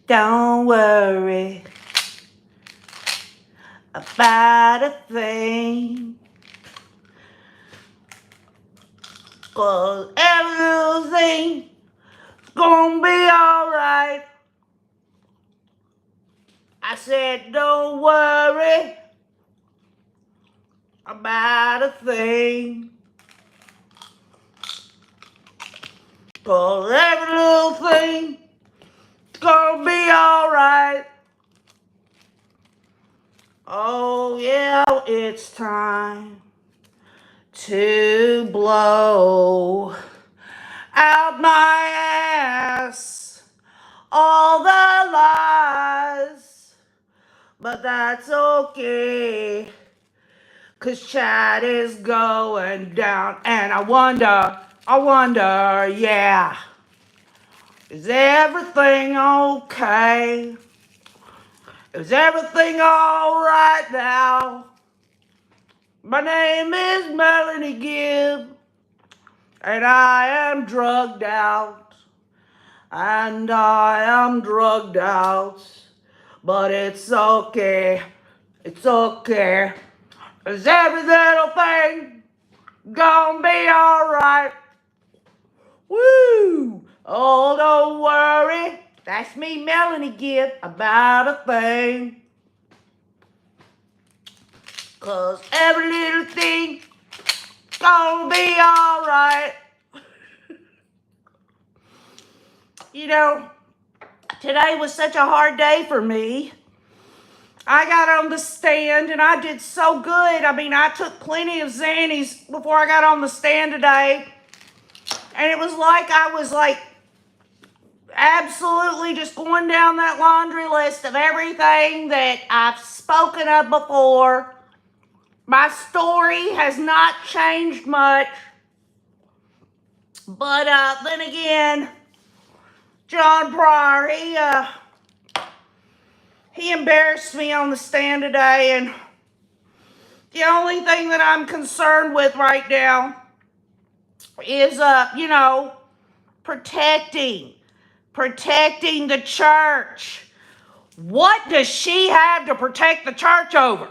Don't worry about a thing, 'cause every little thing's gonna be alright. I said, don't worry about a thing, 'cause every little thing's gonna be alright. Oh yeah, it's time to blow out my ass all the lies, but that's okay, 'cause Chad is going down. And I wonder, yeah, is everything okay? Is everything all right now? My name is Melanie Gibb, and I am drugged out. And I am drugged out. But it's okay. It's okay. 'Cause every little thing gonna be alright. Woo! Oh, don't worry. That's me, Melanie Gibb, about a thing. 'Cause every little thing gonna be alright. You know, today was such a hard day for me. I got on the stand and I did so good. I mean, I took plenty of Xannies before I got on the stand today. And it was like I was absolutely just going down that laundry list of everything that I've spoken of before. My story has not changed much. But then again, John Pryor, he embarrassed me on the stand today, and the only thing that I'm concerned with right now is, protecting the church. What does she have to protect the church over?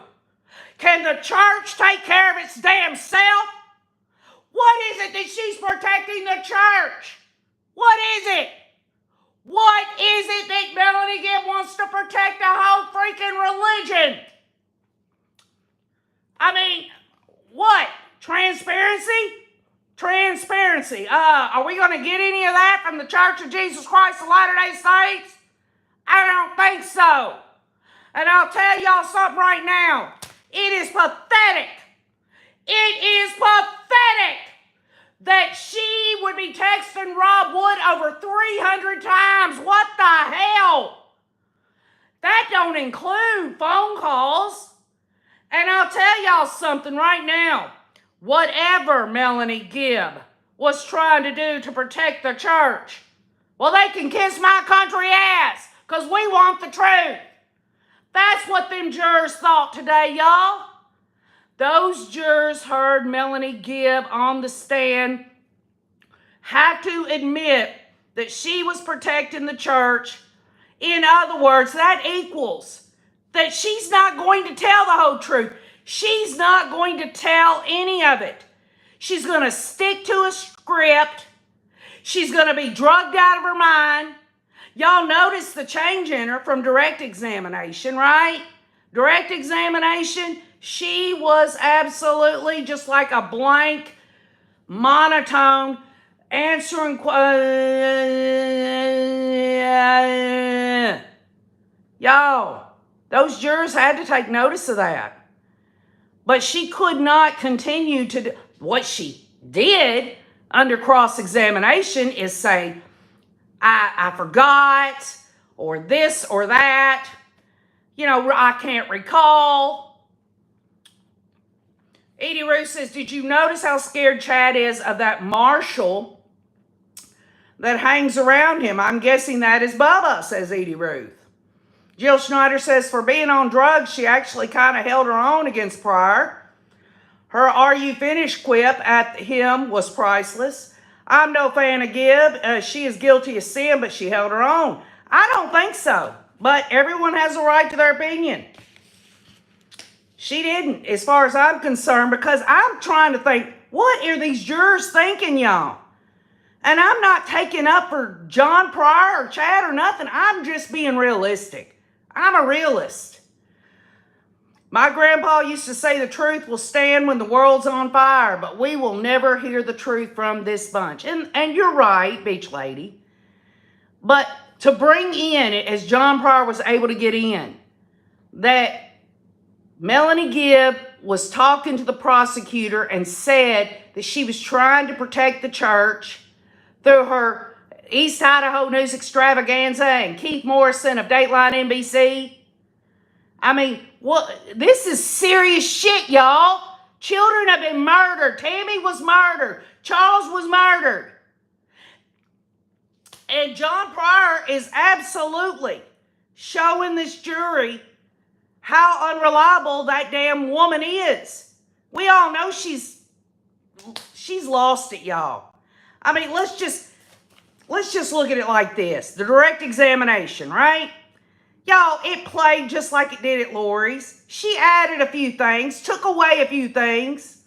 Can the church take care of its damn self? What is it that she's protecting the church? What is it? What is it that Melanie Gibb wants to protect the whole freaking religion? I mean, what? Transparency? Transparency. Are we going to get any of that from the Church of Jesus Christ of Latter-day Saints? I don't think so. And I'll tell y'all something right now. It is pathetic. It is pathetic that she would be texting Rob Wood over 300 times. What the hell? That don't include phone calls. And I'll tell y'all something right now. Whatever Melanie Gibb was trying to do to protect the church, well, they can kiss my country ass, because we want the truth. That's what them jurors thought today, y'all. Those jurors heard Melanie Gibb on the stand have to admit that she was protecting the church. In other words, that equals that she's not going to tell the whole truth. She's not going to tell any of it. She's going to stick to a script. She's going to be drugged out of her mind. Y'all notice the change in her from direct examination, right? Direct examination, she was absolutely just like a blank, monotone, answering y'all, those jurors had to take notice of that. But she could not continue to do what she did under cross-examination is say, I forgot, or this or that. You know, I can't recall. Edie Ruth says, did you notice how scared Chad is of that marshal that hangs around him? I'm guessing that is Bubba, says Edie Ruth. Jill Schneider says, for being on drugs, she actually kind of held her own against Pryor. Her "Are you finished?" quip at him was priceless. I'm no fan of Gibb. She is guilty of sin, but she held her own. I don't think so. But everyone has a right to their opinion. She didn't, as far as I'm concerned, because I'm trying to think, what are these jurors thinking, y'all? And I'm not taking up for John Pryor or Chad or nothing. I'm just being realistic. I'm a realist. My grandpa used to say the truth will stand when the world's on fire, but we will never hear the truth from this bunch. And you're right, Beach Lady. But to bring in, as John Pryor was able to get in, that Melanie Gibb was talking to the prosecutor and said that she was trying to protect the church through her East Idaho News Extravaganza and Keith Morrison of Dateline NBC. I mean, this is serious shit, y'all. Children have been murdered. Tammy was murdered. Charles was murdered. And John Pryor is absolutely showing this jury how unreliable that damn woman is. We all know she's lost it, y'all. I mean, let's just look at it like this. The direct examination, right? Y'all, it played just like it did at Lori's. She added a few things, took away a few things.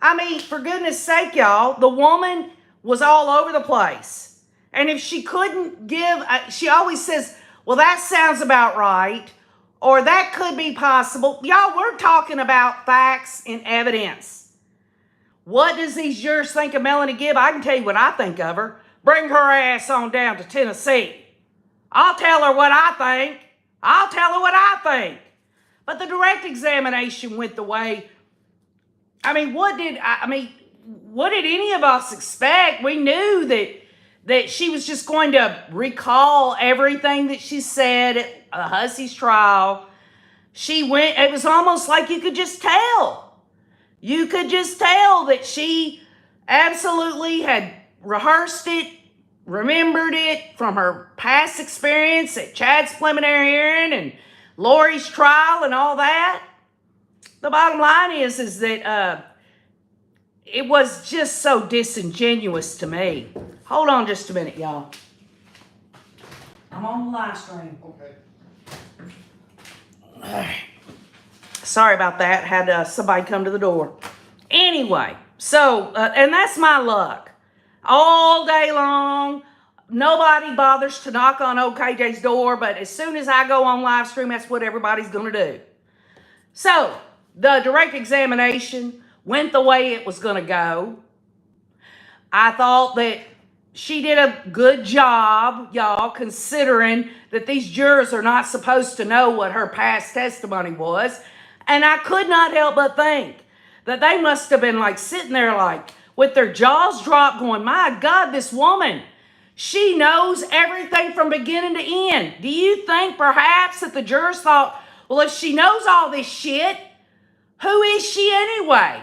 I mean, for goodness sake, y'all, the woman was all over the place. And if she couldn't give, she always says, well, that sounds about right, or that could be possible. Y'all, we're talking about facts and evidence. What does these jurors think of Melanie Gibb? I can tell you what I think of her. Bring her ass on down to Tennessee. I'll tell her what I think. I'll tell her what I think. But the direct examination went the way. I mean, what did any of us expect? We knew that she was just going to recall everything that she said at Hussey's trial. It was almost like you could just tell. You could just tell that she absolutely had rehearsed it, remembered it from her past experience at Chad's preliminary hearing and Lori's trial and all that. The bottom line is that it was just so disingenuous to me. Hold on just a minute, y'all. I'm on the live stream. Okay. Sorry about that. Had somebody come to the door. Anyway, so, and that's my luck. All day long, nobody bothers to knock on OKJ's door, but as soon as I go on live stream, that's what everybody's going to do. So, the direct examination went the way it was going to go. I thought that she did a good job, y'all, considering that these jurors are not supposed to know what her past testimony was. And I could not help but think that they must have been like sitting there like with their jaws dropped going, my God, this woman, she knows everything from beginning to end. Do you think perhaps that the jurors thought, well, if she knows all this shit, who is she anyway?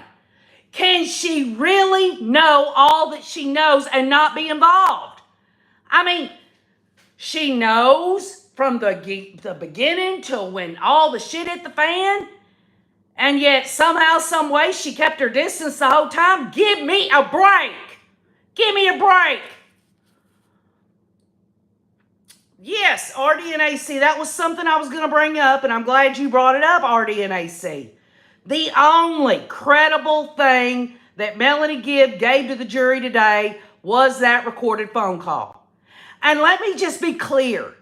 Can she really know all that she knows and not be involved? I mean, she knows from the beginning till when all the shit hit the fan, and yet somehow, some way, she kept her distance the whole time. Give me a break. Give me a break. Yes, RDNAC, that was something I was going to bring up, and I'm glad you brought it up, RDNAC. The only credible thing that Melanie Gibb gave to the jury today was that recorded phone call. And let me just be clear.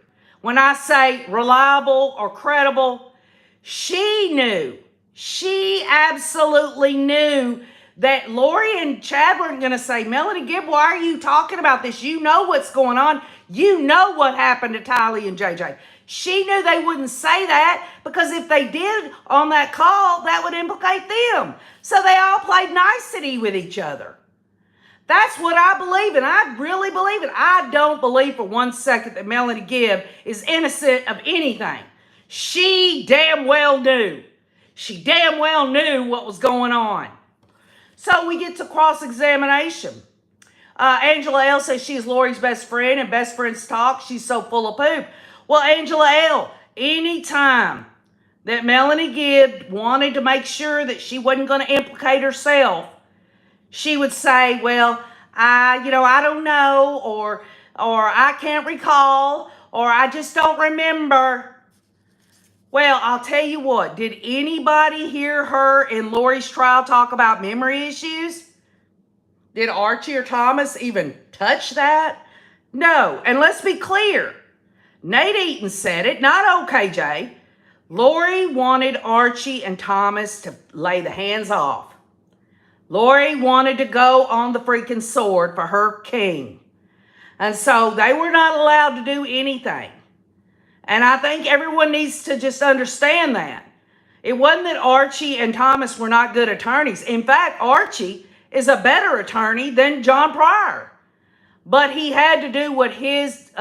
When I say reliable or credible, she knew. She absolutely knew that Lori and Chad weren't going to say, Melanie Gibb, why are you talking about this? You know what's going on. You know what happened to Tylee and JJ. She knew they wouldn't say that because if they did on that call, that would implicate them. So they all played nicety with each other. That's what I believe, and I really believe it. I don't believe for 1 second that Melanie Gibb is innocent of anything. She damn well knew. She damn well knew what was going on. So we get to cross-examination. Angela L. says she is Lori's best friend, and best friends talk. She's so full of poop. Well, Angela L., anytime that Melanie Gibb wanted to make sure that she wasn't going to implicate herself, she would say, well, I don't know, or I can't recall, or I just don't remember. Well, I'll tell you what. Did anybody hear her in Lori's trial talk about memory issues? Did Archie or Thomas even touch that? No. And let's be clear. Nate Eaton said it, not OKJ. Lori wanted Archie and Thomas to lay the hands off. Lori wanted to go on the freaking sword for her king. And so they were not allowed to do anything. And I think everyone needs to just understand that. It wasn't that Archie and Thomas were not good attorneys. In fact, Archie is a better attorney than John Pryor. But he had to do what his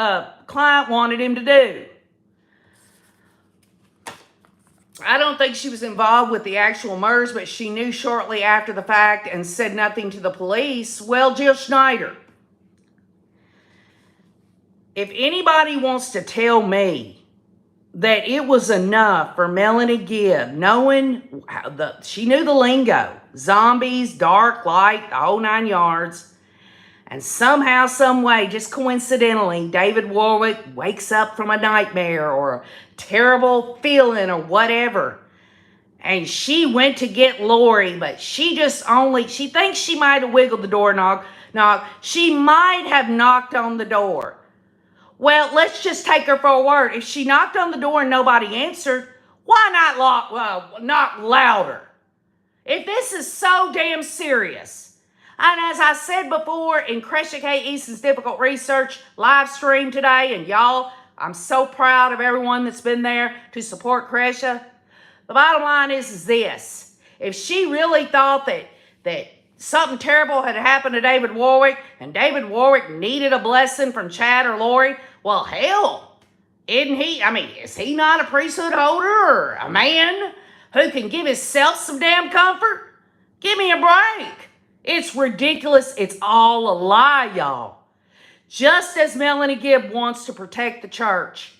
client wanted him to do. I don't think she was involved with the actual murders, but she knew shortly after the fact and said nothing to the police. Well, Jill Schneider, if anybody wants to tell me that it was enough for Melanie Gibb, knowing she knew the lingo, zombies, dark, light, the whole 9 yards, and somehow, some way, just coincidentally, David Warwick wakes up from a nightmare or a terrible feeling or whatever, and she went to get Lori, but she thinks she might have wiggled the door knock. She might have knocked on the door. Well, let's just take her for a word. If she knocked on the door and nobody answered, why not knock louder? If this is so damn serious, and as I said before in Cresha K. Easton's Difficult Research live stream today, and y'all, I'm so proud of everyone that's been there to support Cresha. The bottom line is this. If she really thought that something terrible had happened to David Warwick, and David Warwick needed a blessing from Chad or Lori, well, hell, isn't he? I mean, is he not a priesthood holder or a man who can give himself some damn comfort? Give me a break. It's ridiculous. It's all a lie, y'all. Just as Melanie Gibb wants to protect the church,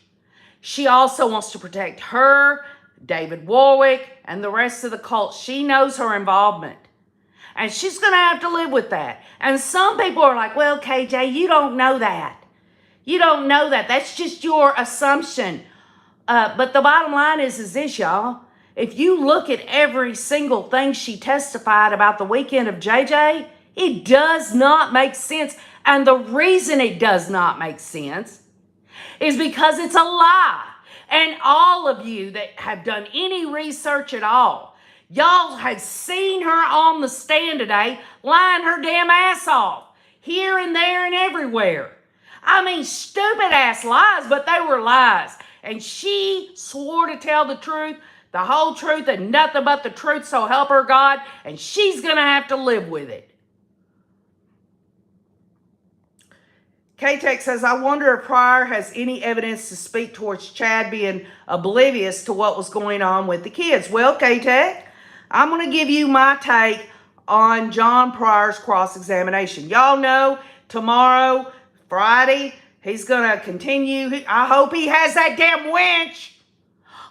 she also wants to protect her, David Warwick, and the rest of the cult. She knows her involvement. And she's going to have to live with that. And some people are like, well, KJ, you don't know that. You don't know that. That's just your assumption. But the bottom line is this, y'all. If you look at every single thing she testified about the weekend of JJ, it does not make sense. And the reason it does not make sense is because it's a lie. And all of you that have done any research at all, y'all have seen her on the stand today lying her damn ass off here and there and everywhere. I mean, stupid ass lies, but they were lies. And she swore to tell the truth, the whole truth, and nothing but the truth, so help her God. And she's going to have to live with it. K-Tech says, I wonder if Pryor has any evidence to speak towards Chad being oblivious to what was going on with the kids. Well, K-Tech, I'm going to give you my take on John Pryor's cross-examination. Y'all know tomorrow, Friday, he's going to continue. I hope he has that damn winch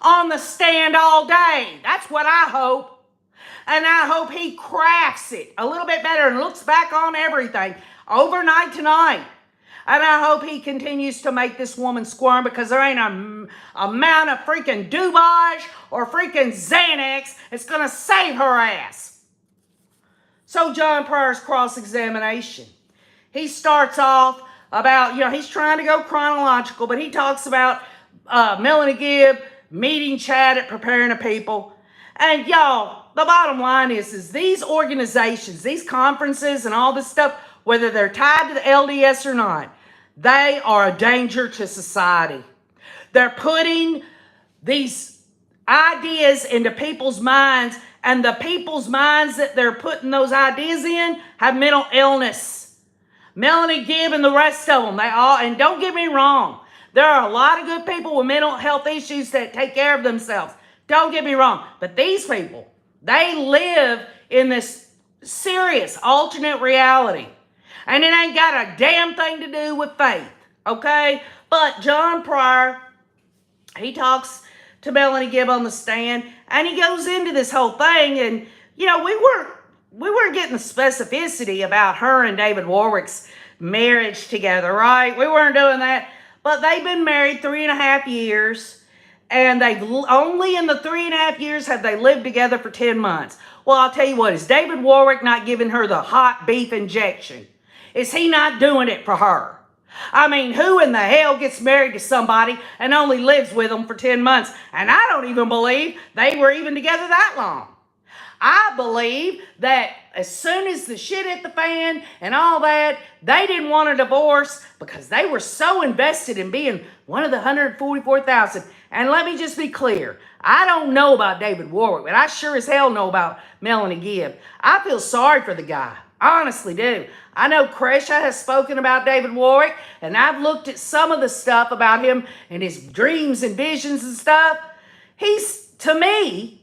on the stand all day. That's what I hope. And I hope he crafts it a little bit better and looks back on everything overnight tonight. And I hope he continues to make this woman squirm, because there ain't a amount of freaking Dubage or freaking Xanax that's going to save her ass. So John Pryor's cross-examination. He starts off about, he's trying to go chronological, but he talks about Melanie Gibb meeting Chad at Preparing a People. And y'all, the bottom line is these organizations, these conferences and all this stuff, whether they're tied to the LDS or not, they are a danger to society. They're putting these ideas into people's minds, and the people's minds that they're putting those ideas in have mental illness. Melanie Gibb and the rest of them, and don't get me wrong, there are a lot of good people with mental health issues that take care of themselves. Don't get me wrong, but these people, they live in this serious alternate reality. And it ain't got a damn thing to do with faith, okay? But John Pryor, he talks to Melanie Gibb on the stand, and he goes into this whole thing, and, we weren't getting the specificity about her and David Warwick's marriage together, right? We weren't doing that. But they've been married 3.5 years, and they've only in the 3.5 years have they lived together for 10 months. Well, I'll tell you what, is David Warwick not giving her the hot beef injection? Is he not doing it for her? I mean, who in the hell gets married to somebody and only lives with them for 10 months? And I don't even believe they were even together that long. I believe that as soon as the shit hit the fan and all that, they didn't want a divorce because they were so invested in being one of the 144,000. And let me just be clear. I don't know about David Warwick, but I sure as hell know about Melanie Gibb. I feel sorry for the guy. I honestly do. I know Kresha has spoken about David Warwick, and I've looked at some of the stuff about him and his dreams and visions and stuff. He's, to me,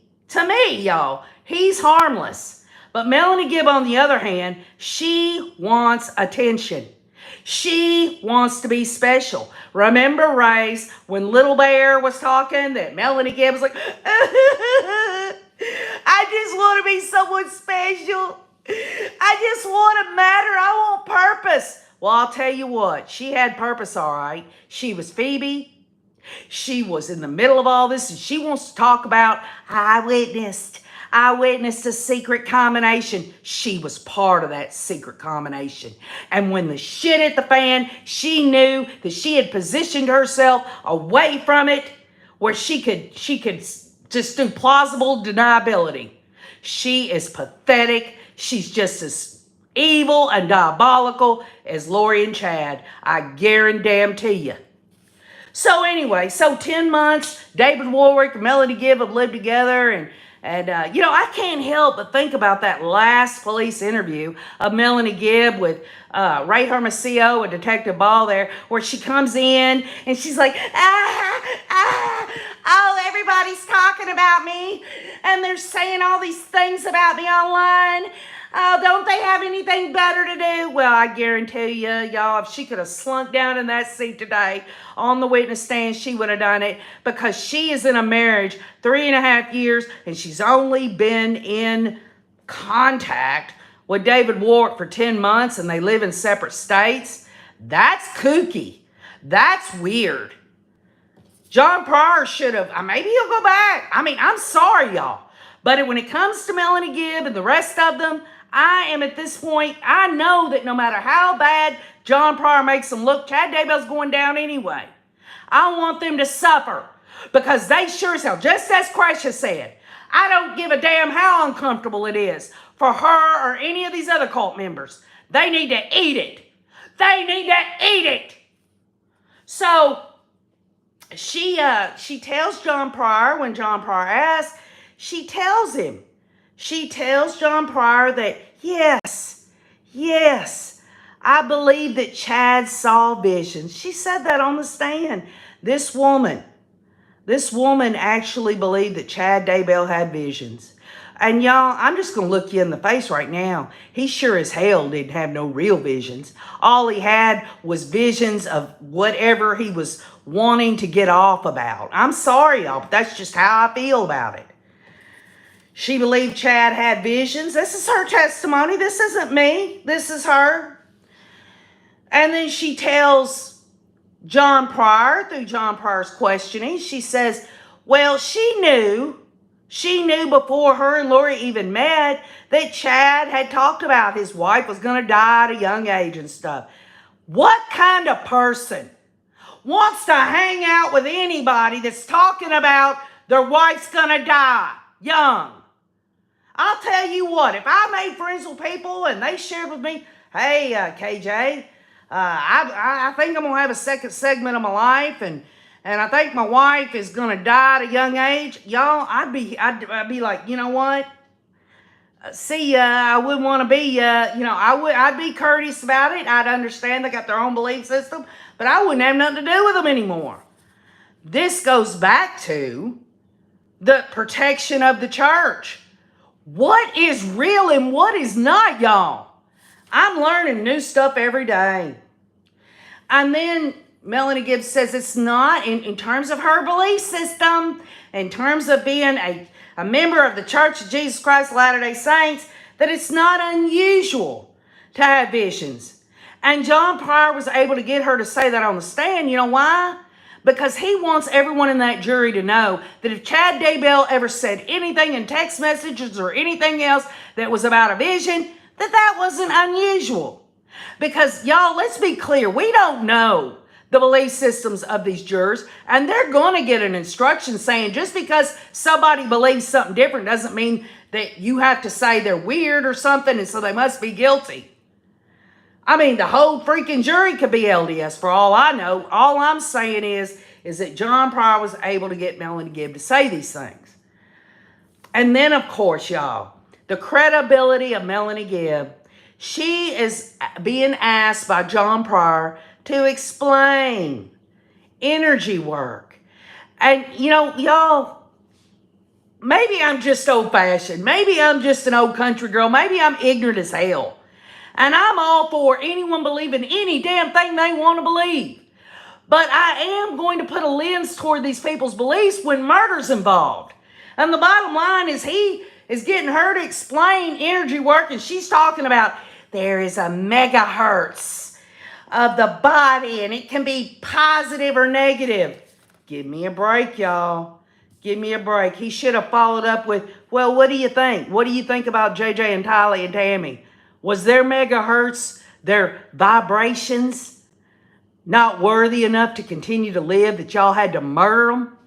y'all, he's harmless. But Melanie Gibb, on the other hand, she wants attention. She wants to be special. Remember, Race, when Little Bear was talking, that Melanie Gibb was like, I just want to be someone special. I just want to matter. I want purpose. Well, I'll tell you what. She had purpose, all right. She was Phoebe. She was in the middle of all this, and she wants to talk about, I witnessed a secret combination. She was part of that secret combination. And when the shit hit the fan, she knew that she had positioned herself away from it where she could just do plausible deniability. She is pathetic. She's just as evil and diabolical as Lori and Chad. I guarantee you. So anyway, 10 months, David Warwick and Melanie Gibb have lived together, and I can't help but think about that last police interview of Melanie Gibb with Ray Hermosillo and Detective Ball there, where she comes in and she's like, oh, everybody's talking about me, and they're saying all these things about me online. Oh, don't they have anything better to do? Well, I guarantee you, y'all, if she could have slunk down in that seat today on the witness stand, she would have done it, because she is in a marriage 3.5 years, and she's only been in contact with David Warwick for 10 months, and they live in separate states. That's kooky. That's weird. John Pryor should have, maybe he'll go back. I mean, I'm sorry, y'all. But when it comes to Melanie Gibb and the rest of them, I am at this point, I know that no matter how bad John Pryor makes them look, Chad Daybell's going down anyway. I want them to suffer, because they sure as hell, just as Kresha said, I don't give a damn how uncomfortable it is for her or any of these other cult members. They need to eat it. They need to eat it. So she tells John Pryor, when John Pryor asks, she tells John Pryor that, yes, I believe that Chad saw visions. She said that on the stand. This woman actually believed that Chad Daybell had visions. And y'all, I'm just going to look you in the face right now. He sure as hell didn't have no real visions. All he had was visions of whatever he was wanting to get off about. I'm sorry, y'all, but that's just how I feel about it. She believed Chad had visions. This is her testimony. This isn't me. This is her. And then she tells John Pryor, through John Pryor's questioning, she says, well, she knew before her and Lori even met that Chad had talked about his wife was going to die at a young age and stuff. What kind of person wants to hang out with anybody that's talking about their wife's going to die young? I'll tell you what, if I made friends with people and they shared with me, hey, KJ, I think I'm going to have a second segment of my life, and I think my wife is going to die at a young age, y'all, I'd be like, you know what? I wouldn't want to be, I'd be courteous about it. I'd understand they got their own belief system, but I wouldn't have nothing to do with them anymore. This goes back to the protection of the church. What is real and what is not, y'all? I'm learning new stuff every day. And then Melanie Gibbs says it's not, in terms of her belief system, in terms of being a member of the Church of Jesus Christ of Latter-day Saints, that it's not unusual to have visions. And John Pryor was able to get her to say that on the stand. You know why? Because he wants everyone in that jury to know that if Chad Daybell ever said anything in text messages or anything else that was about a vision, that wasn't unusual. Because, y'all, let's be clear. We don't know the belief systems of these jurors, and they're going to get an instruction saying just because somebody believes something different doesn't mean that you have to say they're weird or something, and so they must be guilty. I mean, the whole freaking jury could be LDS for all I know. All I'm saying is that John Pryor was able to get Melanie Gibb to say these things. And then, of course, y'all, the credibility of Melanie Gibb. She is being asked by John Pryor to explain energy work. And, you know, y'all, maybe I'm just old-fashioned. Maybe I'm just an old country girl. Maybe I'm ignorant as hell. And I'm all for anyone believing any damn thing they want to believe. But I am going to put a lens toward these people's beliefs when murder's involved. And the bottom line is he is getting her to explain energy work, and she's talking about there is a megahertz of the body, and it can be positive or negative. Give me a break, y'all. Give me a break. He should have followed up with, well, what do you think? What do you think about JJ and Tylee and Tammy? Was their megahertz, their vibrations, not worthy enough to continue to live that y'all had to murder them?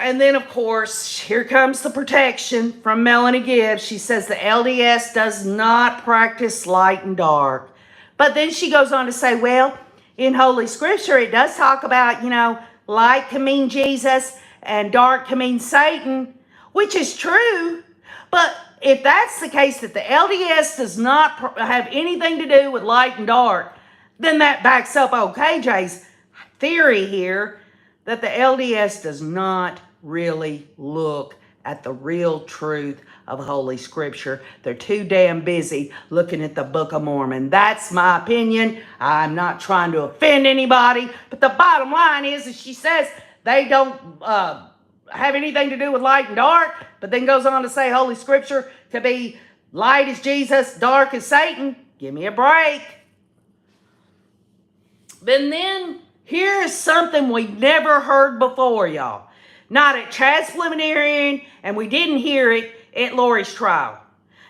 And then, of course, here comes the protection from Melanie Gibb. She says the LDS does not practice light and dark. But then she goes on to say, well, in Holy Scripture, it does talk about, you know, light can mean Jesus and dark can mean Satan, which is true. But if that's the case, that the LDS does not have anything to do with light and dark, then that backs up OKJ's theory here that the LDS does not really look at the real truth of Holy Scripture. They're too damn busy looking at the Book of Mormon. That's my opinion. I'm not trying to offend anybody, but the bottom line is she says they don't have anything to do with light and dark, but then goes on to say Holy Scripture could be light is Jesus, dark is Satan. Give me a break. And then here is something we never heard before, y'all. Not at Chad's preliminary, and we didn't hear it at Lori's trial.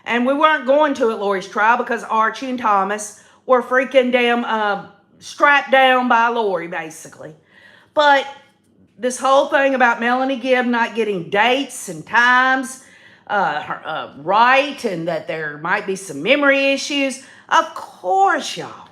And we weren't going to at Lori's trial because Archie and Thomas were freaking damn strapped down by Lori, basically. But this whole thing about Melanie Gibb not getting dates and times right, and that there might be some memory issues. Of course, y'all.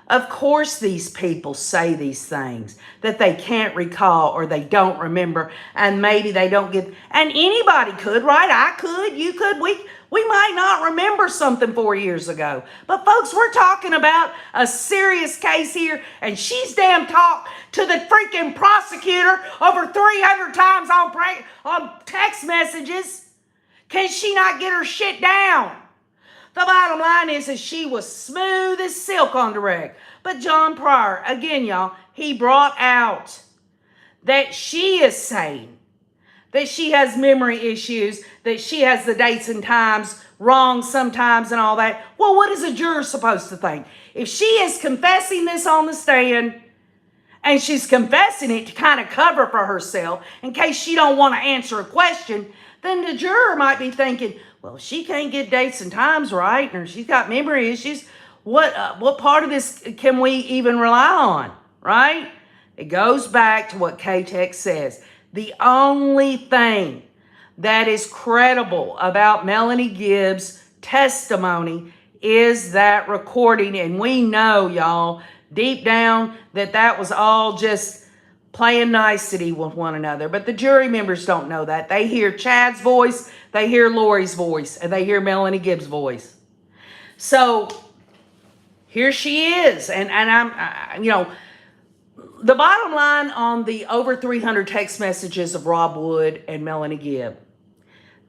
Of course these people say these things that they can't recall or they don't remember, and maybe they don't get, and anybody could, right? I could, you could, we might not remember something 4 years ago. But folks, we're talking about a serious case here, and she's damn talked to the freaking prosecutor over 300 times on text messages. Can she not get her shit down? The bottom line is that she was smooth as silk on direct. But John Pryor, again, y'all, he brought out that she is saying that she has memory issues, that she has the dates and times wrong sometimes and all that. Well, what is a juror supposed to think? If she is confessing this on the stand, and she's confessing it to kind of cover for herself in case she don't want to answer a question, then the juror might be thinking, well, she can't get dates and times right, or she's got memory issues. What part of this can we even rely on, right? It goes back to what K-Tech says. The only thing that is credible about Melanie Gibbs' testimony is that recording, and we know, y'all, deep down that was all just playing nicety with one another. But the jury members don't know that. They hear Chad's voice, they hear Lori's voice, and they hear Melanie Gibbs' voice. So here she is. And I'm, you know, the bottom line on the over 300 text messages of Rob Wood and Melanie Gibb,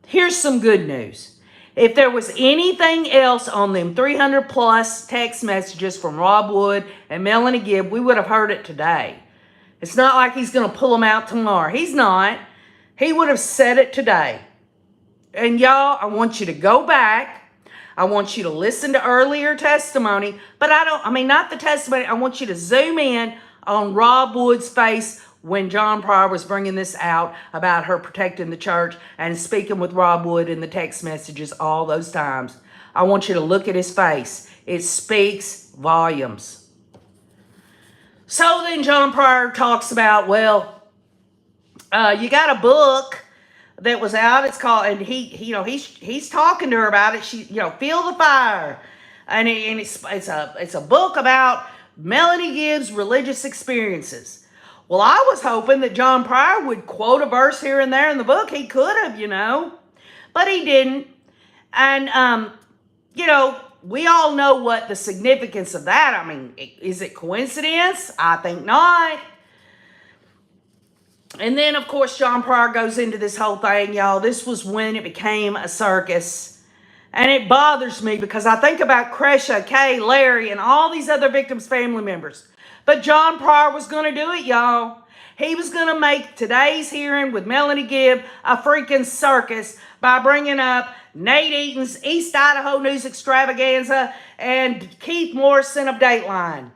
here's some good news. If there was anything else on them 300 plus text messages from Rob Wood and Melanie Gibb, we would have heard it today. It's not like he's going to pull them out tomorrow. He's not. He would have said it today. And y'all, I want you to go back. I want you to listen to earlier testimony, but not the testimony. I want you to zoom in on Rob Wood's face when John Pryor was bringing this out about her protecting the church and speaking with Rob Wood in the text messages all those times. I want you to look at his face. It speaks volumes. So then John Pryor talks about, well, you got a book that was out. It's called, and he's talking to her about it. She, Feel the Fire, and it's a book about Melanie Gibbs' religious experiences. Well, I was hoping that John Pryor would quote a verse here and there in the book. He could have, but he didn't. And we all know what the significance of that. I mean, is it coincidence? I think not. And then, of course, John Pryor goes into this whole thing, y'all. This was when it became a circus. And it bothers me because I think about Cresha, Kay, Larry, and all these other victims' family members. But John Pryor was going to do it, y'all. He was going to make today's hearing with Melanie Gibb a freaking circus by bringing up Nate Eaton's East Idaho News Extravaganza and Keith Morrison of Dateline.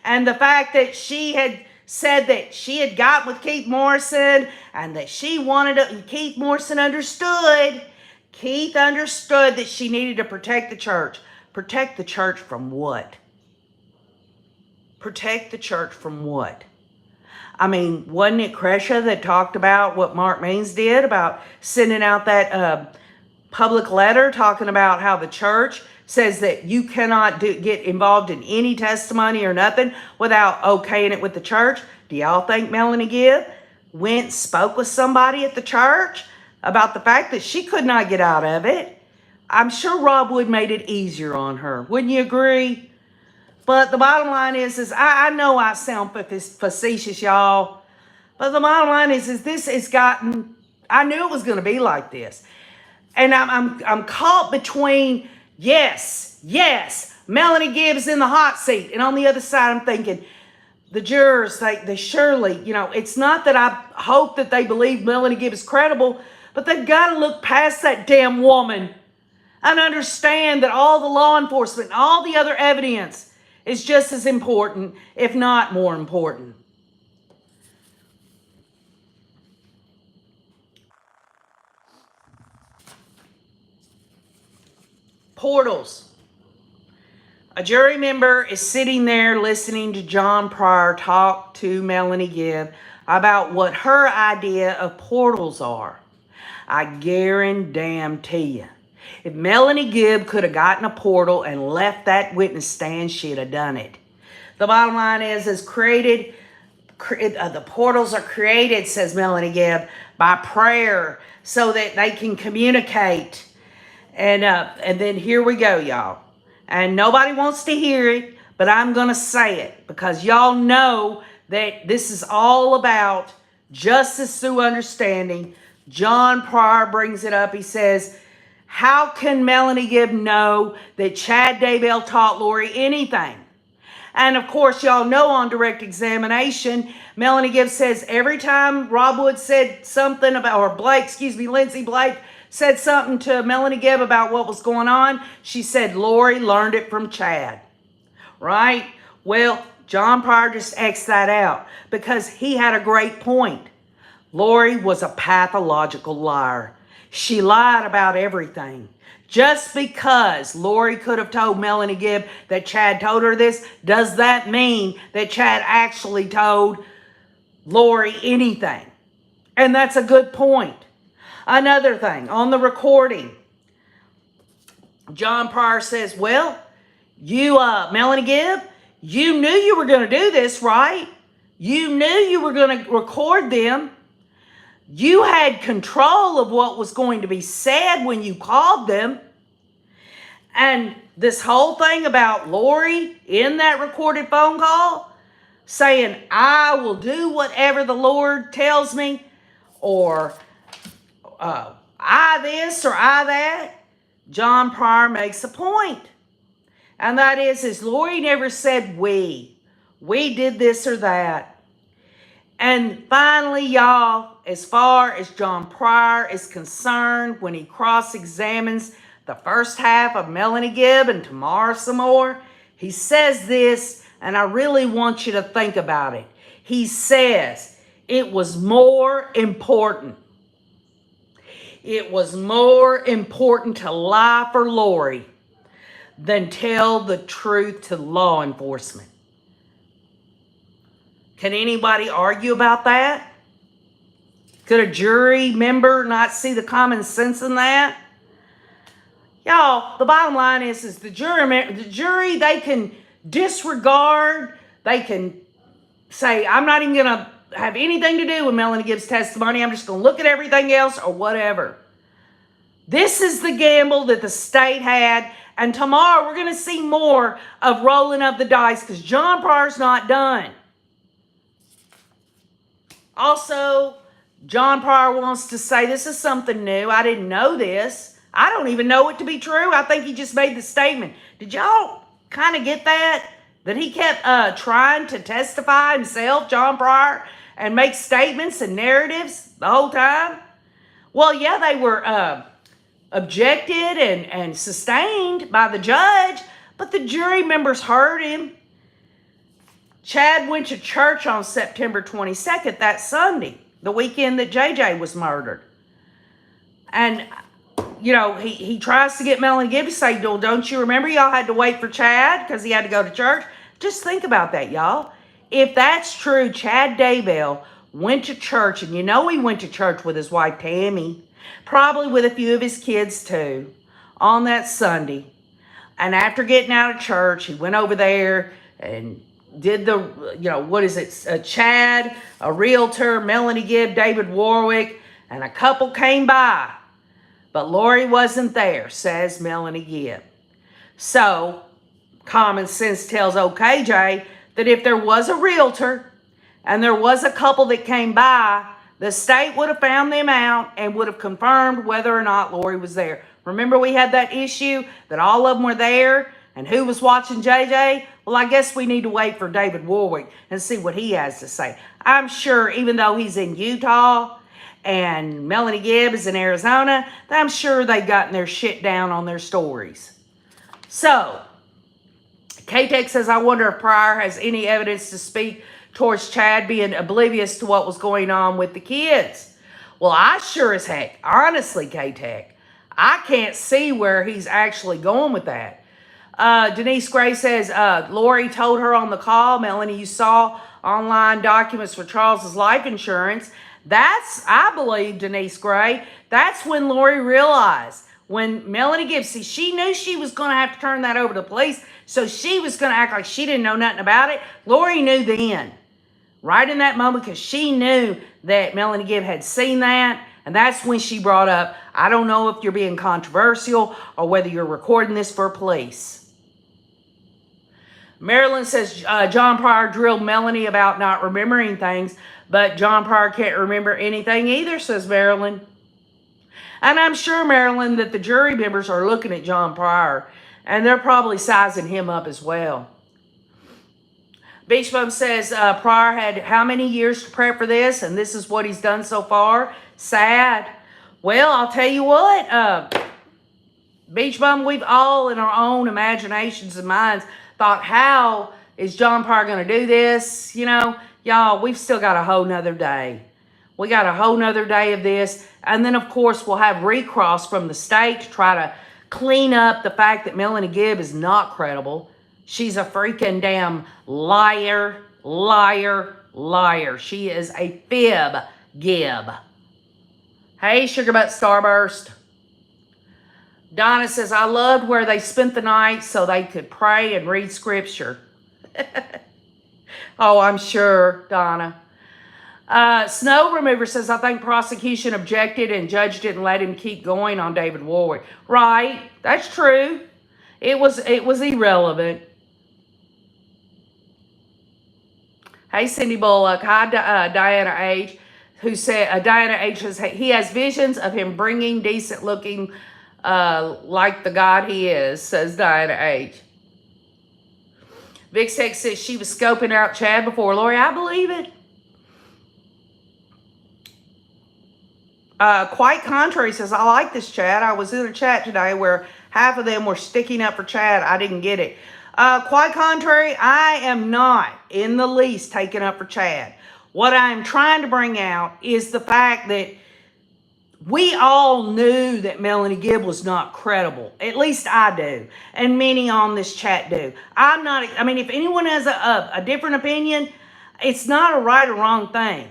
And the fact that she had said that she had got with Keith Morrison and that she wanted to, Keith Morrison understood. Keith understood that she needed to protect the church. Protect the church from what? Protect the church from what? I mean, wasn't it Cresha that talked about what Mark Means did about sending out that public letter talking about how the church says that you cannot get involved in any testimony or nothing without okaying it with the church? Do y'all think Melanie Gibb went and spoke with somebody at the church about the fact that she could not get out of it? I'm sure Rob Wood made it easier on her. Wouldn't you agree? But the bottom line is I know I sound facetious, y'all. But the bottom line is this has gotten, I knew it was going to be like this. And I'm caught between, yes, Melanie Gibbs in the hot seat. And on the other side, I'm thinking, the jurors, they surely, it's not that I hope that they believe Melanie Gibbs is credible, but they've got to look past that damn woman and understand that all the law enforcement and all the other evidence is just as important, if not more important. Portals. A jury member is sitting there listening to John Pryor talk to Melanie Gibb about what her idea of portals are. I guarantee you, if Melanie Gibb could have gotten a portal and left that witness stand, she'd have done it. The bottom line is the portals are created, says Melanie Gibb, by prayer so that they can communicate. And then here we go, y'all. And nobody wants to hear it, but I'm going to say it because y'all know that this is all about justice through understanding. John Pryor brings it up. He says, how can Melanie Gibb know that Chad Daybell taught Lori anything? And of course, y'all know on direct examination, Melanie Gibb says every time Rob Wood said something about, or Lindsay Blake said something to Melanie Gibb about what was going on, she said Lori learned it from Chad. Right? Well, John Pryor just X'd that out because he had a great point. Lori was a pathological liar. She lied about everything. Just because Lori could have told Melanie Gibb that Chad told her this, does that mean that Chad actually told Lori anything? And that's a good point. Another thing, on the recording, John Pryor says, well, Melanie Gibb, you knew you were going to do this, right? You knew you were going to record them. You had control of what was going to be said when you called them. And this whole thing about Lori in that recorded phone call saying, I will do whatever the Lord tells me, or I this or I that, John Pryor makes a point. And that is Lori never said we did this or that. And finally, y'all, as far as John Pryor is concerned, when he cross-examines the first half of Melanie Gibb and tomorrow some more. He says this, and I really want you to think about it. He says it was more important. It was more important to lie for Lori than tell the truth to law enforcement. Can anybody argue about that? Could a jury member not see the common sense in that? Y'all, the bottom line is the jury, they can disregard, they can say, I'm not even going to have anything to do with Melanie Gibbs' testimony. I'm just going to look at everything else or whatever. This is the gamble that the state had. And tomorrow we're going to see more of rolling of the dice because John Pryor's not done. Also, John Pryor wants to say this is something new. I didn't know this. I don't even know it to be true. I think he just made the statement. Did y'all kind of get that? That he kept trying to testify himself, John Pryor, and make statements and narratives the whole time? Well, yeah, they were objected and sustained by the judge, but the jury members heard him. Chad went to church on September 22nd, that Sunday, the weekend that JJ was murdered. And, you know, he tries to get Melanie Gibb to say, well, don't you remember y'all had to wait for Chad because he had to go to church? Just think about that, y'all. If that's true, Chad Daybell went to church, and you know he went to church with his wife Tammy, probably with a few of his kids too, on that Sunday. And after getting out of church, he went over there and did the, you know, what is it? Chad, a realtor, Melanie Gibb, David Warwick, and a couple came by. But Lori wasn't there, says Melanie Gibb. So, common sense tells OKJ that if there was a realtor and there was a couple that came by, the state would have found them out and would have confirmed whether or not Lori was there. Remember we had that issue that all of them were there and who was watching JJ? Well, I guess we need to wait for David Warwick and see what he has to say. I'm sure even though he's in Utah and Melanie Gibb is in Arizona, I'm sure they've gotten their shit down on their stories. So, K-Tech says, I wonder if Pryor has any evidence to speak towards Chad being oblivious to what was going on with the kids. Well, I sure as heck, honestly, K-Tech, I can't see where he's actually going with that. Denise Gray says, Lori told her on the call, Melanie, you saw online documents for Charles's life insurance. That's, I believe, Denise Gray, that's when Lori realized, when Melanie Gibb, see, she knew she was going to have to turn that over to the police, so she was going to act like she didn't know nothing about it. Lori knew then, right in that moment, because she knew that Melanie Gibb had seen that, and that's when she brought up, I don't know if you're being controversial or whether you're recording this for police. Marilyn says, John Pryor drilled Melanie about not remembering things, but John Pryor can't remember anything either, says Marilyn. And I'm sure, Marilyn, that the jury members are looking at John Pryor, and they're probably sizing him up as well. Beach Bum says, Pryor had how many years to prep for this, and this is what he's done so far? Sad. Well, I'll tell you what, Beach Bum, we've all in our own imaginations and minds thought, how is John Pryor going to do this? You know, y'all, we've still got a whole nother day. We got a whole nother day of this. And then, of course, we'll have recross from the state to try to clean up the fact that Melanie Gibb is not credible. She's a freaking damn liar, liar, liar. She is a fib Gibb. Hey, Sugar Butt Starburst. Donna says, I loved where they spent the night so they could pray and read scripture. Oh, I'm sure, Donna. Snow Remover says, I think prosecution objected and judge didn't let him keep going on David Warwick. Right, that's true. It was irrelevant. Hey, Cindy Bullock. Hi, Diana H., who said, Diana H. says, he has visions of him bringing decent looking like the God he is, says Diana H. Vic Sex says she was scoping out Chad before Lori. I believe it. Quite Contrary says, I like this chat. I was in a chat today where half of them were sticking up for Chad. I didn't get it. Quite contrary, I am not in the least taking up for Chad. What I am trying to bring out is the fact that we all knew that Melanie Gibb was not credible. At least I do. And many on this chat do. I mean, if anyone has a different opinion, it's not a right or wrong thing.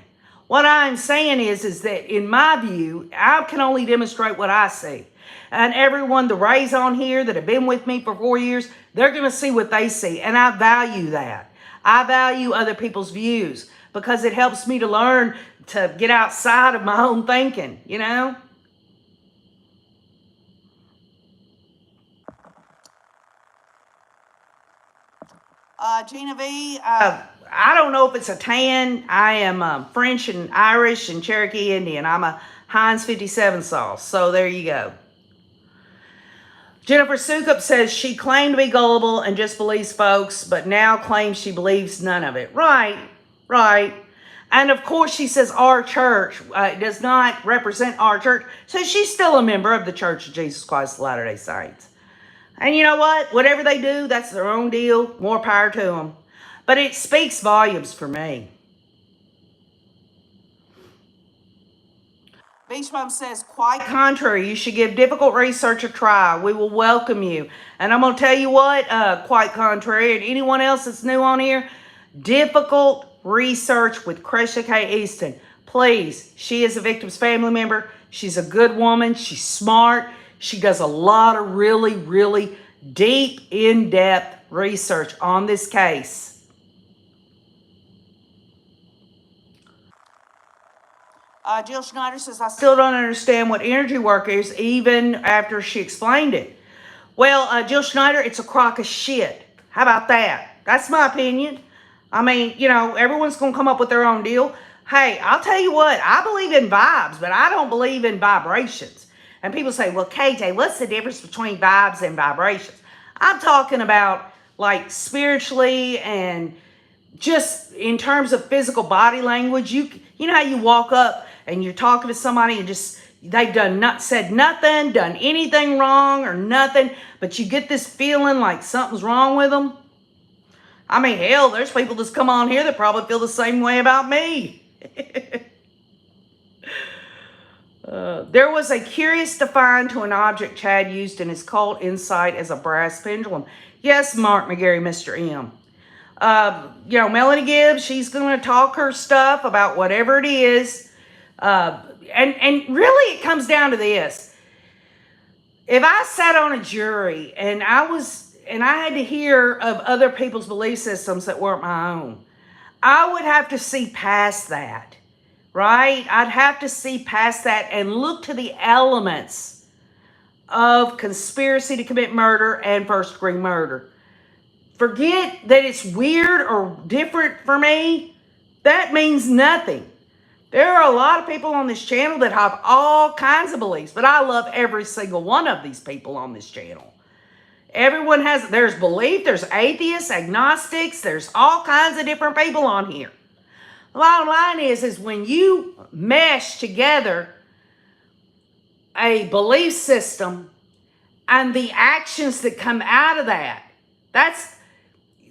What I'm saying is that in my view, I can only demonstrate what I see. And everyone, the Rays on here that have been with me for 4 years, they're going to see what they see. And I value that. I value other people's views because it helps me to learn to get outside of my own thinking, you know? Gina V, I don't know if it's a tan. I am French and Irish and Cherokee Indian. I'm a Heinz 57 sauce. So there you go. Jennifer Sukup says she claimed to be gullible and just believes folks, but now claims she believes none of it. Right, right. And of course she says our church does not represent our church. So she's still a member of the Church of Jesus Christ of Latter-day Saints. And you know what? Whatever they do, that's their own deal. More power to them. But it speaks volumes for me. Beach Mom says, quite contrary, you should give difficult research a try. We will welcome you. And I'm going to tell you what, quite contrary, and anyone else that's new on here, difficult research with Cresha K. Easton. Please, she is a victim's family member. She's a good woman. She's smart. She does a lot of really, really deep, in-depth research on this case. Jill Schneider says, I still don't understand what energy work is, even after she explained it. Well, Jill Schneider, it's a crock of shit. How about that? That's my opinion. I mean, you know, everyone's going to come up with their own deal. Hey, I'll tell you what, I believe in vibes, but I don't believe in vibrations. And people say, well, KJ, what's the difference between vibes and vibrations? I'm talking about, like, spiritually and just in terms of physical body language. You know how you walk up and you're talking to somebody and just they've said nothing, done anything wrong or nothing, but you get this feeling like something's wrong with them. I mean, hell, there's people that's come on here that probably feel the same way about me. There was a curious define to an object Chad used in his cult insight as a brass pendulum. Yes, Mark McGarry, Mr. M. You know, Melanie Gibbs, she's going to talk her stuff about whatever it is. And really it comes down to this. If I sat on a jury and I had to hear of other people's belief systems that weren't my own, I would have to see past that, right? I'd have to see past that and look to the elements of conspiracy to commit murder and first-degree murder. Forget that it's weird or different for me. That means nothing. There are a lot of people on this channel that have all kinds of beliefs, but I love every single one of these people on this channel. Everyone there's belief, there's atheists, agnostics, there's all kinds of different people on here. The bottom line is when you mesh together a belief system and the actions that come out of that,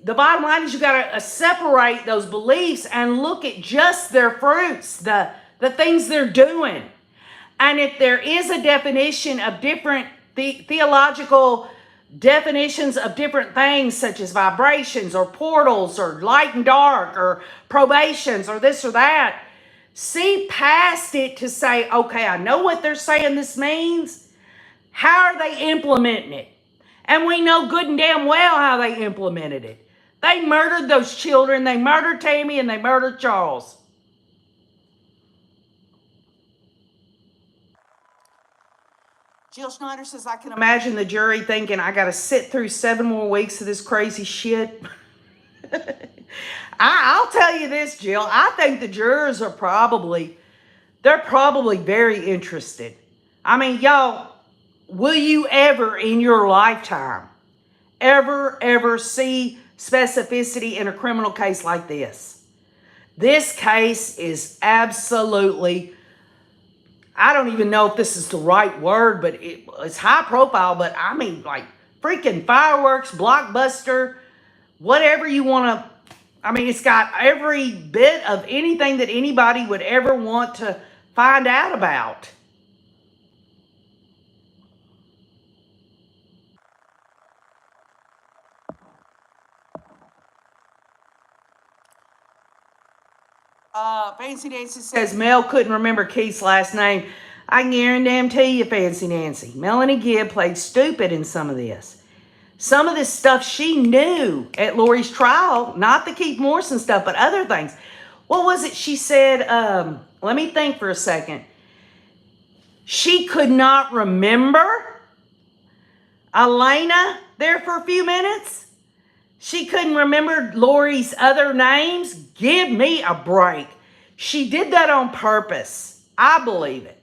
the bottom line is you got to separate those beliefs and look at just their fruits, the things they're doing. And if there is a definition of different theological definitions of different things, such as vibrations or portals or light and dark or probations or this or that, see past it to say, okay, I know what they're saying this means. How are they implementing it? And we know good and damn well how they implemented it. They murdered those children. They murdered Tammy and they murdered Charles. Jill Schneider says, I can imagine the jury thinking, I got to sit through 7 more weeks of this crazy shit. I'll tell you this, Jill. I think the jurors are probably very interested. I mean, y'all, will you ever in your lifetime ever see specificity in a criminal case like this? This case is absolutely, I don't even know if this is the right word, but it's high profile, but I mean, like, freaking fireworks, blockbuster, whatever you want to. I mean, it's got every bit of anything that anybody would ever want to find out about. Fancy Nancy says Mel couldn't remember Keith's last name. I can guarantee you, Fancy Nancy, Melanie Gibb played stupid in some of this. Some of this stuff she knew at Lori's trial, not the Keith Morrison stuff, but other things. What was it she said? Let me think for a second. She could not remember Elena there for a few minutes. She couldn't remember Lori's other names. Give me a break. She did that on purpose. I believe it.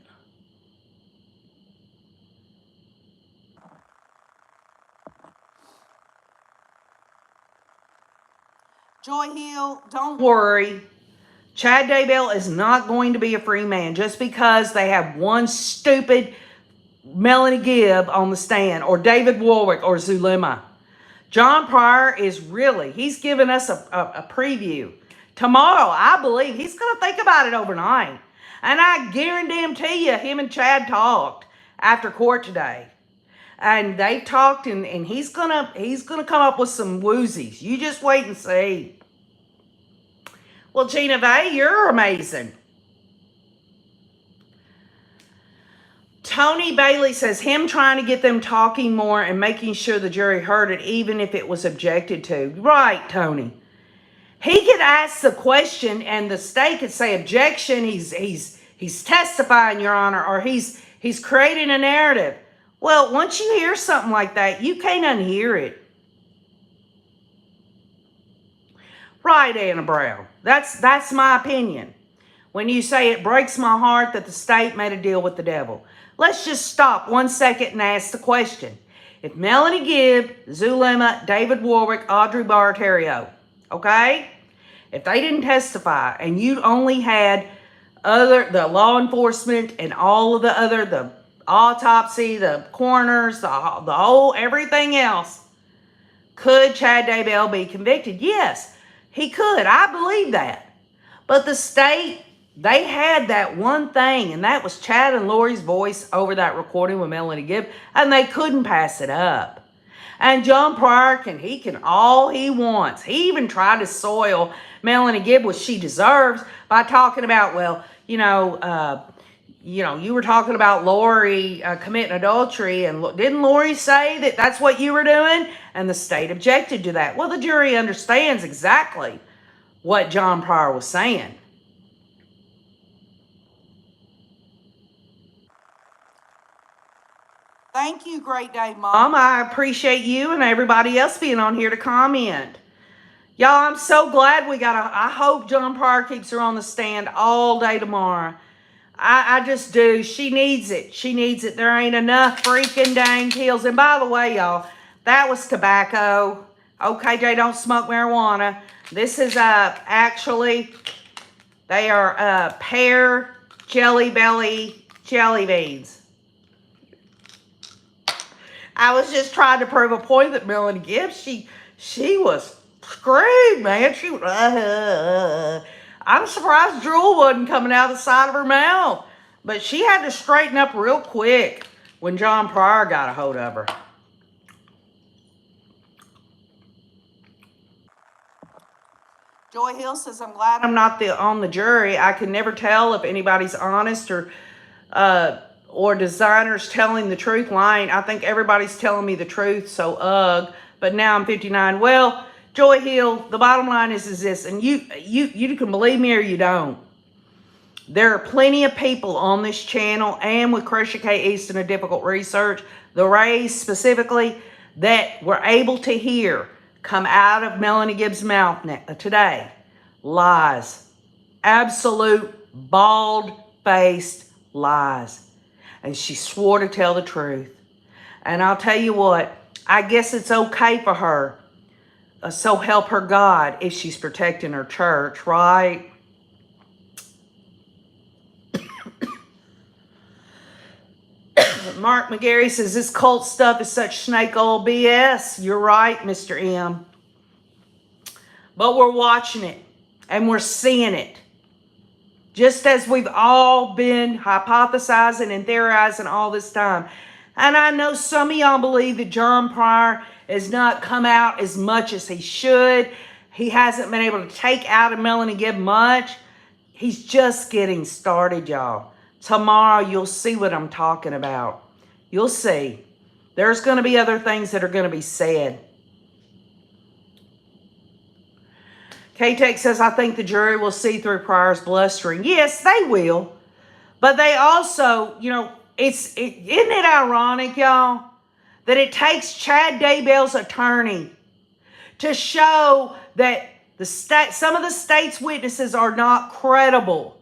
Joy Hill, don't worry. Chad Daybell is not going to be a free man just because they have one stupid Melanie Gibb on the stand, or David Warwick, or Zulema. John Pryor is really, he's giving us a preview. Tomorrow, I believe, he's going to think about it overnight. And I guarantee you, him and Chad talked after court today. And they talked, and he's gonna come up with some woozies. You just wait and see. Well, Gina Vay, you're amazing. Tony Bailey says him trying to get them talking more and making sure the jury heard it, even if it was objected to. Right, Tony. He could ask the question, and the state could say objection. He's testifying, Your Honor, or he's creating a narrative. Well, once you hear something like that, you can't unhear it. Right, Anna Brown. That's my opinion. When you say it breaks my heart that the state made a deal with the devil. Let's just stop 1 second and ask the question. If Melanie Gibb, Zulema, David Warwick, Audrey Bartario, okay? If they didn't testify and you only had the law enforcement and all of the autopsy, the coroners, the whole everything else, could Chad Daybell be convicted? Yes. He could. I believe that. But the state, they had that one thing, and that was Chad and Lori's voice over that recording with Melanie Gibb, and they couldn't pass it up. And John Pryor can all he wants. He even tried to soil Melanie Gibb what she deserves by talking about, well, you were talking about Lori committing adultery, and didn't Lori say that that's what you were doing? And the state objected to that. Well, the jury understands exactly what John Pryor was saying. Thank you, Great Day Mom. I appreciate you and everybody else being on here to comment. Y'all, I'm so glad I hope John Pryor keeps her on the stand all day tomorrow. I just do. She needs it. She needs it. There ain't enough freaking dang kills. And by the way, y'all, that was tobacco. OKJ don't smoke marijuana. This is actually, they are pear jelly belly jelly beans. I was just trying to prove a point that Melanie Gibbs, she was screwed, man. She was, I'm surprised drool wasn't coming out of the side of her mouth. But she had to straighten up real quick when John Pryor got a hold of her. Joy Hill says, I'm glad I'm not on the jury. I can never tell if anybody's honest or designers telling the truth, lying. I think everybody's telling me the truth, so but now I'm 59. Well, Joy Hill, the bottom line is this, and you can believe me or you don't. There are plenty of people on this channel and with Crusher K. Easton of Difficult Research, the Rays specifically, that were able to hear come out of Melanie Gibbs' mouth today. Lies. Absolute bald-faced lies. And she swore to tell the truth. And I'll tell you what, I guess it's okay for her. So help her God if she's protecting her church, right? Mark McGarry says, this cult stuff is such snake oil BS. You're right, Mr. M. But we're watching it, and we're seeing it. Just as we've all been hypothesizing and theorizing all this time. And I know some of y'all believe that John Pryor has not come out as much as he should. He hasn't been able to take out of Melanie Gibb much. He's just getting started, y'all. Tomorrow, you'll see what I'm talking about. You'll see. There's going to be other things that are going to be said. K-Tech says, I think the jury will see through Pryor's blustering. Yes, they will. But they also, you know, isn't it ironic, y'all, that it takes Chad Daybell's attorney to show that some of the state's witnesses are not credible.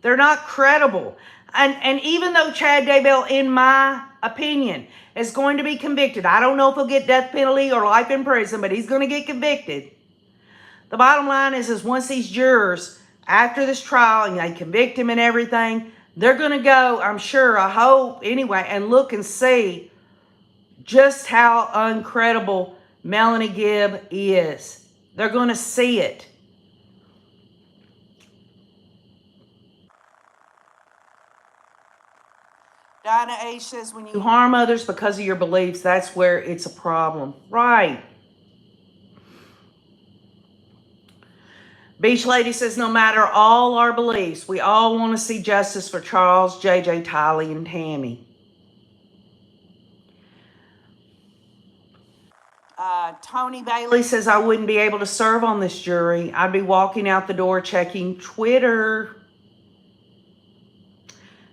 They're not credible. And even though Chad Daybell, in my opinion, is going to be convicted, I don't know if he'll get death penalty or life in prison, but he's going to get convicted. The bottom line is once these jurors, after this trial, and they convict him and everything, they're going to go, I'm sure, I hope, anyway, and look and see just how uncredible Melanie Gibb is. They're going to see it. Dinah H says, when you harm others because of your beliefs, that's where it's a problem. Right. Beach Lady says, no matter all our beliefs, we all want to see justice for Charles, JJ, Tylee, and Tammy. Tony Bailey says, I wouldn't be able to serve on this jury. I'd be walking out the door checking Twitter.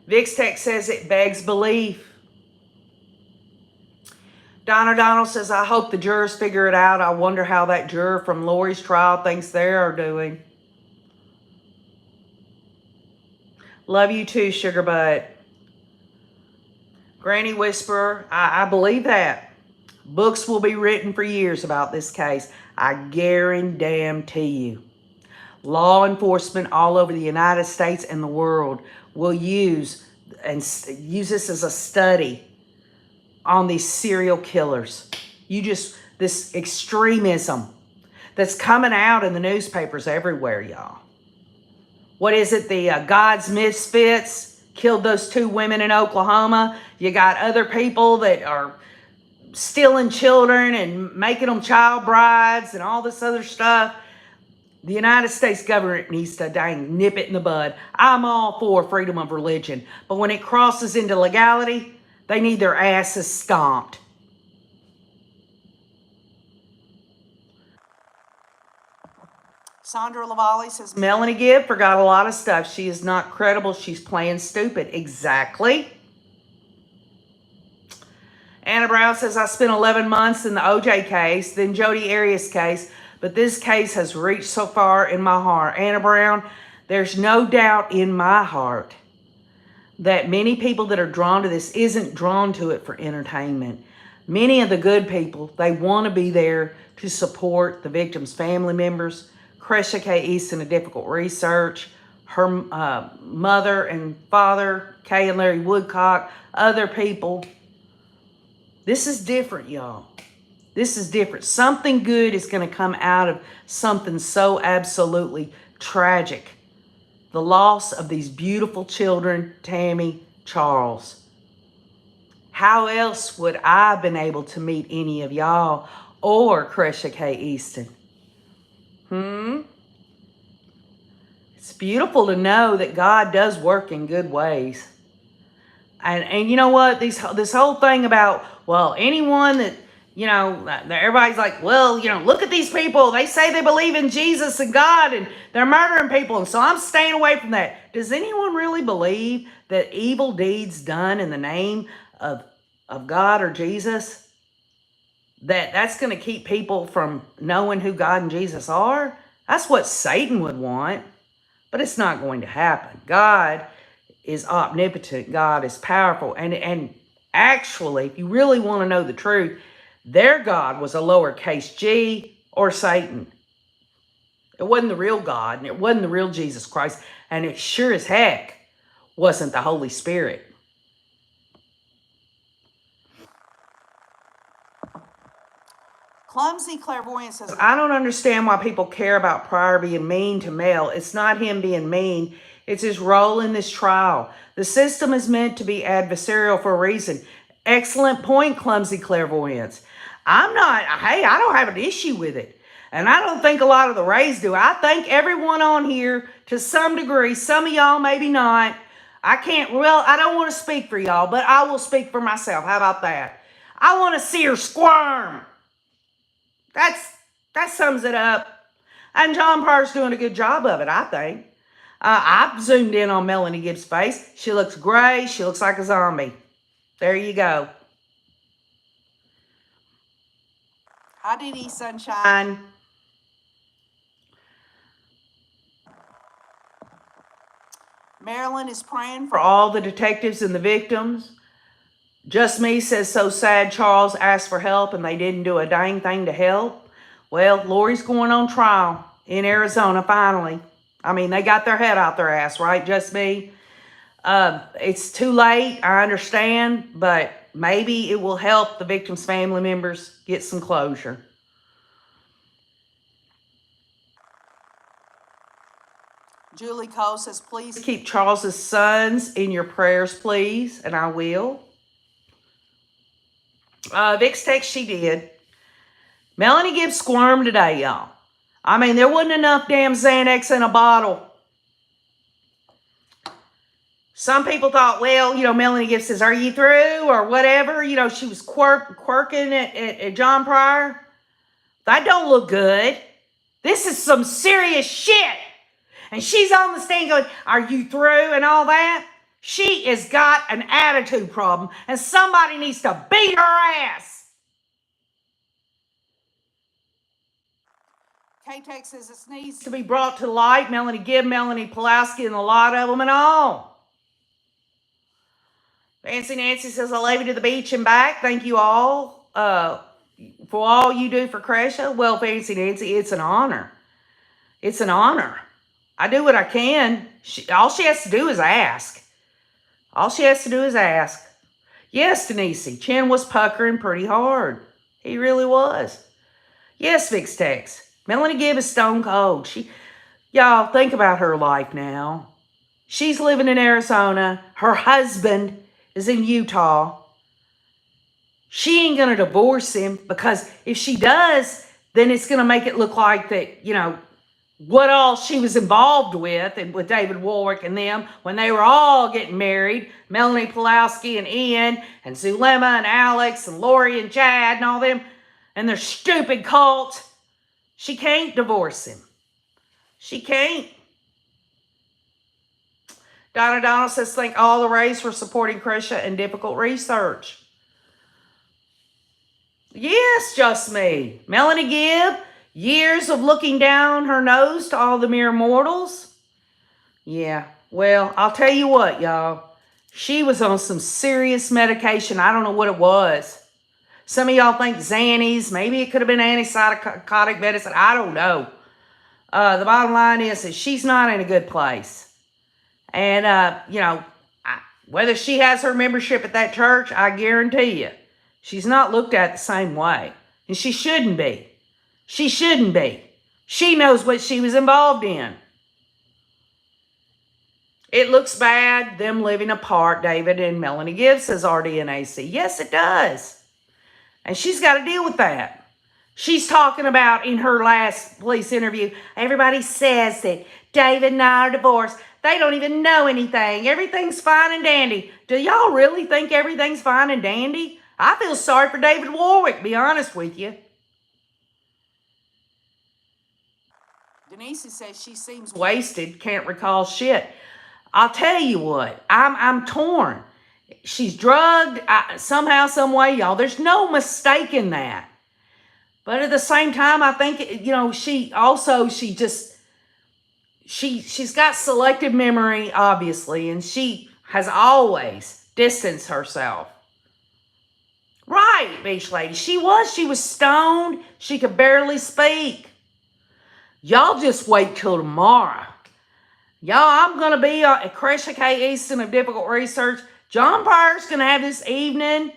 VixTech says it begs belief. Don O'Donnell says, I hope the jurors figure it out. I wonder how that juror from Lori's trial thinks they are doing. Love you too, Sugar Butt. Granny Whisperer, I believe that. Books will be written for years about this case. I guarantee you. Law enforcement all over the United States and the world will use this as a study on these serial killers. This extremism that's coming out in the newspapers everywhere, y'all. What is it? The God's Misfits killed those 2 women in Oklahoma. You got other people that are stealing children and making them child brides and all this other stuff. The United States government needs to dang nip it in the bud. I'm all for freedom of religion. But when it crosses into legality, they need their asses stomped. Sandra Lavalle says, Melanie Gibb forgot a lot of stuff. She is not credible. She's playing stupid. Exactly. Anna Brown says, I spent 11 months in the OJ case, then Jodi Arias case, but this case has reached so far in my heart. Anna Brown, there's no doubt in my heart that many people that are drawn to this isn't drawn to it for entertainment. Many of the good people, they want to be there to support the victims' family members. Cresha K. Easton, a difficult research. Her mother and father, Kay and Larry Woodcock, other people. This is different, y'all. This is different. Something good is going to come out of something so absolutely tragic. The loss of these beautiful children, Tammy, Charles. How else would I have been able to meet any of y'all or Cresha K. Easton? It's beautiful to know that God does work in good ways. And you know what? This whole thing about, well, anyone that, you know, everybody's like, well, you know, look at these people. They say they believe in Jesus and God, and they're murdering people, and so I'm staying away from that. Does anyone really believe that evil deeds done in the name of God or Jesus, that's going to keep people from knowing who God and Jesus are? That's what Satan would want, but it's not going to happen. God is omnipotent. God is powerful. And actually, if you really want to know the truth, their God was a lowercase g or Satan. It wasn't the real God, and it wasn't the real Jesus Christ, and it sure as heck wasn't the Holy Spirit. Clumsy Clairvoyant says, I don't understand why people care about Pryor being mean to Mel. It's not him being mean. It's his role in this trial. The system is meant to be adversarial for a reason. Excellent point, Clumsy Clairvoyance. I don't have an issue with it. And I don't think a lot of the Rays do. I think everyone on here, to some degree, some of y'all maybe not. I don't want to speak for y'all, but I will speak for myself. How about that? I want to see her squirm. That sums it up. And John Pryor's doing a good job of it, I think. I've zoomed in on Melanie Gibbs' face. She looks gray. She looks like a zombie. There you go. Hi, Dee Sunshine. Marilyn is praying for all the detectives and the victims. Just Me says, so sad Charles asked for help and they didn't do a dang thing to help. Well, Lori's going on trial in Arizona finally. I mean, they got their head out their ass, right? Just Me. It's too late, I understand, but maybe it will help the victims' family members get some closure. Julie Cole says, please keep Charles's sons in your prayers, please, and I will. Vix text, she did. Melanie Gibbs squirmed today, y'all. I mean, there wasn't enough damn Xanax in a bottle. Some people thought, well, Melanie Gibbs says, are you through or whatever? She was quirking at John Pryor. That don't look good. This is some serious shit. And she's on the stand going, are you through and all that? She has got an attitude problem and somebody needs to beat her ass. K-Tex says this needs to be brought to light. Melanie Gibb, Melanie Pulaski, and a lot of them and all. Fancy Nancy says, I'll leave you to the beach and back. Thank you all for all you do for Cresha. Well, Fancy Nancy, it's an honor. It's an honor. I do what I can. All she has to do is ask. All she has to do is ask. Yes, Denise, Chin was puckering pretty hard. He really was. Yes, Vix Tex. Melanie Gibb is stone cold. Y'all, think about her life now. She's living in Arizona. Her husband is in Utah. She ain't going to divorce him because if she does, then it's going to make it look like that, what all she was involved with, and with David Warwick and them, when they were all getting married, Melanie Pulaski and Ian, and Zulema and Alex, and Lori and Chad, and all them, and their stupid cult. She can't divorce him. She can't. Donna Donald says, thank all the Rays for supporting Cresha and difficult research. Yes, just me. Melanie Gibb. Years of looking down her nose to all the mere mortals. Yeah, well, I'll tell you what, y'all. She was on some serious medication. I don't know what it was. Some of y'all think Xannies. Maybe it could have been antipsychotic medicine. I don't know. The bottom line is that she's not in a good place. And, whether she has her membership at that church, I guarantee you, she's not looked at the same way. And she shouldn't be. She shouldn't be. She knows what she was involved in. It looks bad, them living apart, David and Melanie Gibbs, says RDNAC. Yes, it does. And she's got to deal with that. She's talking about in her last police interview, everybody says that David and I are divorced. They don't even know anything. Everything's fine and dandy. Do y'all really think everything's fine and dandy? I feel sorry for David Warwick, be honest with you. Denise says she seems wasted, can't recall shit. I'll tell you what, I'm torn. She's drugged somehow, some way, y'all. There's no mistaking that. But at the same time, I think, she's got selective memory, obviously, and she has always distanced herself. Right, Beach Lady. She was stoned. She could barely speak. Y'all just wait till tomorrow. Y'all, I'm going to be at Cresha K. Easton of Difficult Research. John Pryor's going to have this evening.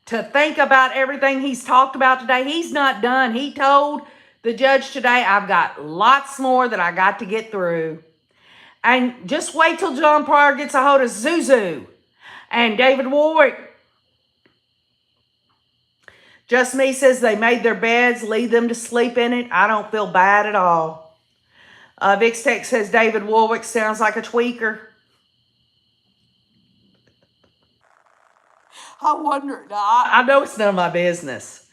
to think about everything he's talked about today. He's not done. He told the judge today, I've got lots more that I got to get through. And just wait till John Pryor gets a hold of Zuzu and David Warwick. Just Me says they made their beds, leave them to sleep in it. I don't feel bad at all. Vixtech says David Warwick sounds like a tweaker. I wonder, I know it's none of my business,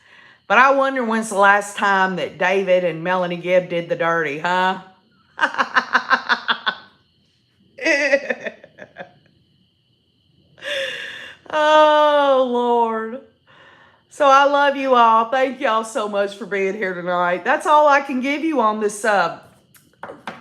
but I wonder when's the last time that David and Melanie Gibb did the dirty, huh? Oh, Lord. So I love you all. Thank y'all so much for being here tonight. That's all I can give you on this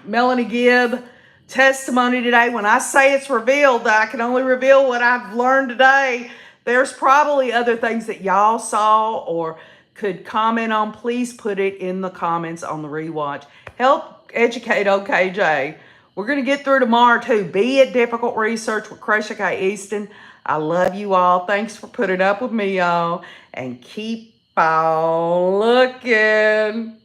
Melanie Gibb testimony today. When I say it's revealed, I can only reveal what I've learned today. There's probably other things that y'all saw or could comment on. Please put it in the comments on the rewatch. Help educate OKJ. We're going to get through tomorrow too. Be a difficult research with Cresha K. Easton. I love you all. Thanks for putting up with me, y'all. And keep on looking.